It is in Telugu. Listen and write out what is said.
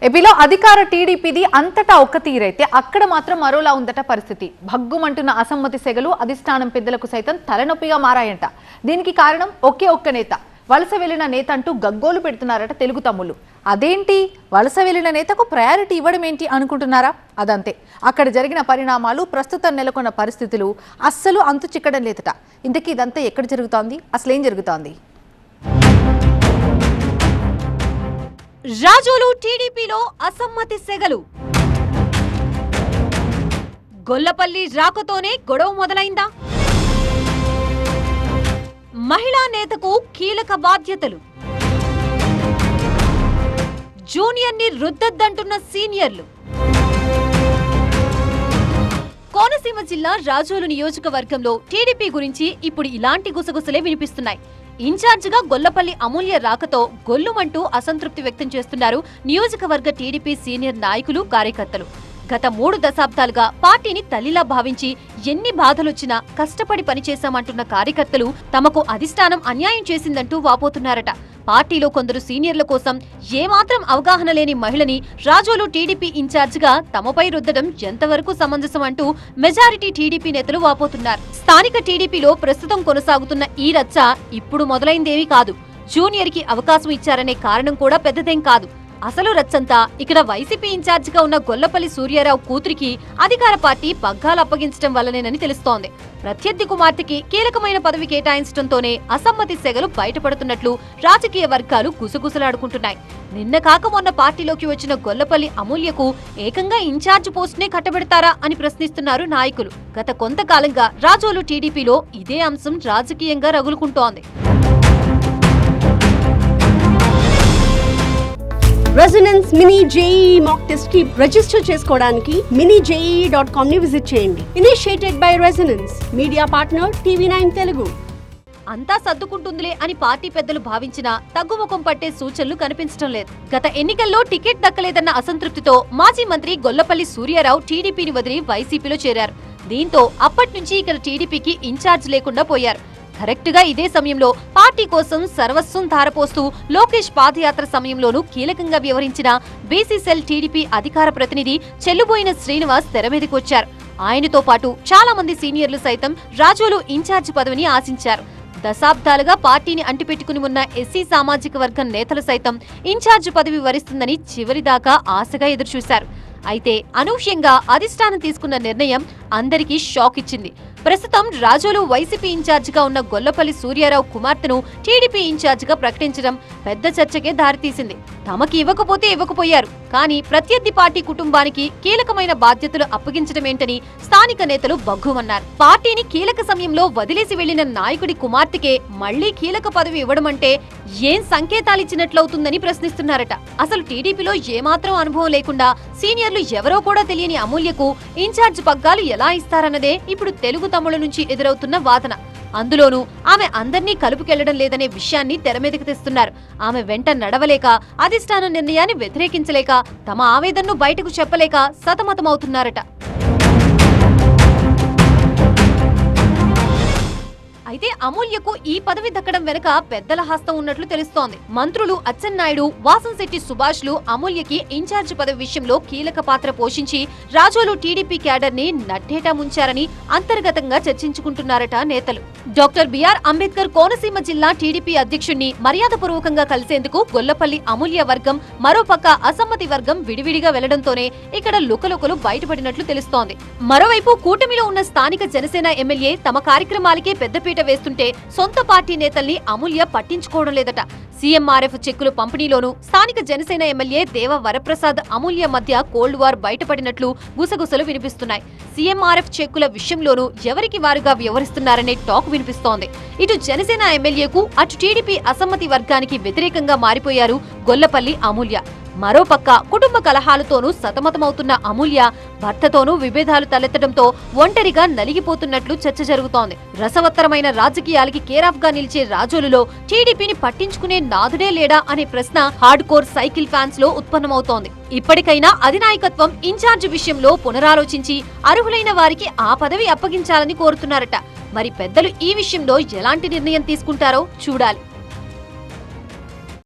ఏపీలో అధికార టీడీపీది అంతటా ఒక్క తీరైతే అక్కడ మాత్రం మరోలా ఉందట పరిస్థితి. భగ్గుమంటున్న అసమ్మతి సెగలు అధిష్టానం పెద్దలకు సైతం తలనొప్పిగా మారాయంట. దీనికి కారణం ఒకే ఒక్క నేత. వలస వెళ్లిన నేత అంటూ గగ్గోలు పెడుతున్నారట తెలుగు తమ్ముళ్ళు. అదేంటి, వలస వెళ్లిన నేతకు ప్రయారిటీ ఇవ్వడం ఏంటి అనుకుంటున్నారా? అదంతే. అక్కడ జరిగిన పరిణామాలు, ప్రస్తుతం నెలకొన్న పరిస్థితులు అస్సలు అంతు చిక్కడం లేదట. ఇంతకీ ఇదంతా ఎక్కడ జరుగుతోంది, అసలేం జరుగుతోంది? రాజోలు టీడీపీలో అసమ్మతి సెగలు. గొల్లపల్లి రాకతోనే గొడవ మొదలైందా? మహిళా నేతకు కీలక బాధ్యతలు. జూనియర్ ని రుద్దద్దంటున్న సీనియర్లు. కోనసీమ జిల్లా రాజోలు నియోజకవర్గంలో టీడీపీ గురించి ఇప్పుడు ఇలాంటి గుసగుసలే వినిపిస్తున్నాయి. ఇన్ఛార్జిగా గొల్లపల్లి అమూల్య రాకతో గొల్లుమంటూ అసంతృప్తి వ్యక్తం చేస్తున్నారు నియోజకవర్గ టీడీపీ సీనియర్ నాయకులు, కార్యకర్తలు. గత 3 దశాబ్దాలుగా పార్టీని తల్లిలా భావించి ఎన్ని బాధలొచ్చినా కష్టపడి పనిచేశామంటున్న కార్యకర్తలు తమకు అధిష్టానం అన్యాయం చేసిందంటూ వాపోతున్నారట. పార్టీలో కొందరు సీనియర్ల కోసం ఏమాత్రం అవగాహన లేని మహిళని రాజోలు టీడీపీ ఇన్ఛార్జిగా తమపై రుద్దడం ఎంతవరకు సమంజసం అంటూ మెజారిటీ టీడీపీ నేతలు వాపోతున్నారు. స్థానిక టీడీపీలో ప్రస్తుతం కొనసాగుతున్న ఈ రచ్చ ఇప్పుడు మొదలైందేమీ కాదు. జూనియర్ కి అవకాశం ఇచ్చారనే కారణం కూడా పెద్దదేం కాదు. అసలు రచ్చంతా ఇక్కడ వైసీపీ ఇన్ఛార్జిగా ఉన్న గొల్లపల్లి సూర్యారావు కూతురికి అధికార పార్టీ పగ్గాలు అప్పగించడం వల్లనేనని తెలుస్తోంది. ప్రత్యర్థి కుమార్తెకి కీలకమైన పదవి కేటాయించడంతోనే అసమ్మతి సెగలు బయటపడుతున్నట్లు రాజకీయ వర్గాలు గుసగుసలాడుకుంటున్నాయి. నిన్న కాక మొన్న పార్టీలోకి వచ్చిన గొల్లపల్లి అమూల్యకు ఏకంగా ఇన్ఛార్జ్ పోస్టునే కట్టబెడతారా అని ప్రశ్నిస్తున్నారు నాయకులు. గత కొంతకాలంగా రాజోలు టీడీపీలో ఇదే అంశం రాజకీయంగా రగులుకుంటోంది. Resonance mini JEE mock test కి రిజిస్టర్ చేసుకోవడానికి minijee.com ని విజిట్ చేయండి. Initiated by Resonance, media partner TV9 Telugu. అంతా సర్దుకుంటుందిలే అని పార్టీ పెద్దలు భావించినా తగ్గుముఖం పట్టే సూచనలు కనిపించడం లేదు. గత ఎన్నికల్లో టికెట్ దక్కలేదన్న అసంతృప్తితో మాజీ మంత్రి గొల్లపల్లి సూర్యారావు టీడీపీని వదిలి వైసీపీలో చేరారు. దీంతో అప్పటి నుంచి ఇక్కడ టీడీపీకి ఇన్ఛార్జ్ లేకుండా పోయారు. కరెక్ట్ గా ఇదే సమయంలో పార్టీ కోసం సర్వస్వం ధారపోస్తూ లోకేష్ పాదయాత్ర సమయంలోనూ కీలకంగా వ్యవహరించిన బీసీసీఎల్ టీడీపీ అధికార ప్రతినిధి చెల్లుబోయిన శ్రీనివాస్ తెర మీదకొచ్చారు. ఆయనతో పాటు చాలా మంది సీనియర్లు సైతం రాజోలు ఇన్ఛార్జ్ పదవిని ఆశించారు. దశాబ్దాలుగా పార్టీని అంటిపెట్టుకుని ఉన్న ఎస్సీ సామాజిక వర్గం నేతలు సైతం ఇన్ఛార్జ్ పదవి వరిస్తుందని చివరిదాకా ఆశగా ఎదురుచూశారు. అయితే అనూహ్యంగా అధిష్టానం తీసుకున్న నిర్ణయం అందరికీ షాక్ ఇచ్చింది. ప్రస్తుతం రాజోలు వైసీపీ ఇన్ఛార్జిగా ఉన్న గొల్లపల్లి సూర్యారావు కుమార్తెను టీడీపీ ఇన్ఛార్జిగా ప్రకటించడం పెద్ద చర్చకే దారితీసింది. తమకి ఇవ్వకపోతే ఇవ్వకపోయారు, కానీ ప్రత్యర్థి పార్టీ కుటుంబానికి కీలకమైన బాధ్యతలు అప్పగించడం ఏంటని స్థానిక నేతలు బగ్గుమన్నారు. పార్టీని కీలక సమయంలో వదిలేసి వెళ్లిన నాయకుడి కుమార్తెకే మళ్లీ కీలక పదవి ఇవ్వడమంటే ఏం సంకేతాలిచ్చినట్లవుతుందని ప్రశ్నిస్తున్నారట. అసలు టీడీపీలో ఏమాత్రం అనుభవం లేకుండా సీనియర్లు ఎవరో కూడా తెలియని అమూల్యకు ఇన్ఛార్జ్ పగ్గాలు ఎలా ఇస్తారన్నదే ఇప్పుడు తెలుగు తమ్ముళ్ల నుంచి ఎదురవుతున్న వాదన. అందులోనూ ఆమె అందర్నీ కలుపుకెళ్లడం లేదనే విషయాన్ని తెరమీదకి తెస్తున్నారు. ఆమె వెంట నడవలేక, అధిష్టానం నిర్ణయాన్ని వ్యతిరేకించలేక, తమ ఆవేదనను బయటకు చెప్పలేక సతమతమవుతున్నారట. అయితే అమూల్యకు ఈ పదవి దక్కడం వెనుక పెద్దల హస్తం ఉన్నట్లు తెలుస్తోంది. మంత్రులు అచ్చెన్నాయుడు, వాసంశెట్టి సుభాష్లు అమూల్యకి ఇన్ఛార్జ్ పదవి విషయంలో కీలక పాత్ర పోషించి రాజోలు టీడీపీ క్యాడర్ ని నట్టేటా ముంచారని అంతర్గతంగా చర్చించుకుంటున్నారట నేతలు. డాక్టర్ బిఆర్ అంబేద్కర్ కోనసీమ జిల్లా టీడీపీ అధ్యక్షుడిని మర్యాదపూర్వకంగా కలిసేందుకు గొల్లపల్లి అమూల్య వర్గం, మరోపక్క అసమ్మతి వర్గం విడివిడిగా వెళ్లడంతోనే ఇక్కడ లుకలుకలు బయటపడినట్లు తెలుస్తోంది. మరోవైపు కూటమిలో ఉన్న స్థానిక జనసేన ఎమ్మెల్యే తమ కార్యక్రమాలకే పెద్దపీట వేస్తుంటే సొంత పార్టీ నేతల్ని అమూల్య పట్టించుకోవడం లేదట. సీఎంఆర్ఎఫ్ చెక్కులు పంపిణీలోనూ స్థానిక జనసేన ఎమ్మెల్యే దేవ వరప్రసాద్, అమూల్య మధ్య కోల్డ్ వార్ బయటపడినట్లు గుసగుసలు వినిపిస్తున్నాయి. సీఎంఆర్ఎఫ్ చెక్కుల విషయంలోనూ ఎవరికి వారుగా వ్యవహరిస్తున్నారనే టాక్ వినిపిస్తోంది. ఇటు జనసేన ఎమ్మెల్యేకు, అటు టీడీపీ అసమ్మతి వర్గానికి వ్యతిరేకంగా మారిపోయారు గొల్లపల్లి అమూల్య. మరోపక్క కుటుంబ కలహాలతోనూ సతమతమవుతున్న అమూల్య భర్తతోనూ విభేదాలు తలెత్తడంతో ఒంటరిగా నలిగిపోతున్నట్లు చర్చ జరుగుతోంది. రసవత్తరమైన రాజకీయాలకి కేరాఫ్ గా నిలిచే రాజోలులో టీడీపీని పట్టించుకునే నాదుడే లేడా అనే ప్రశ్న హార్డ్ కోర్ సైకిల్ ఫ్యాన్స్ లో ఉత్పన్నమవుతోంది. ఇప్పటికైనా అధినాయకత్వం ఇన్ఛార్జ్ విషయంలో పునరాలోచించి అర్హులైన వారికి ఆ పదవి అప్పగించాలని కోరుతున్నారట. మరి పెద్దలు ఈ విషయంలో ఎలాంటి నిర్ణయం తీసుకుంటారో చూడాలి.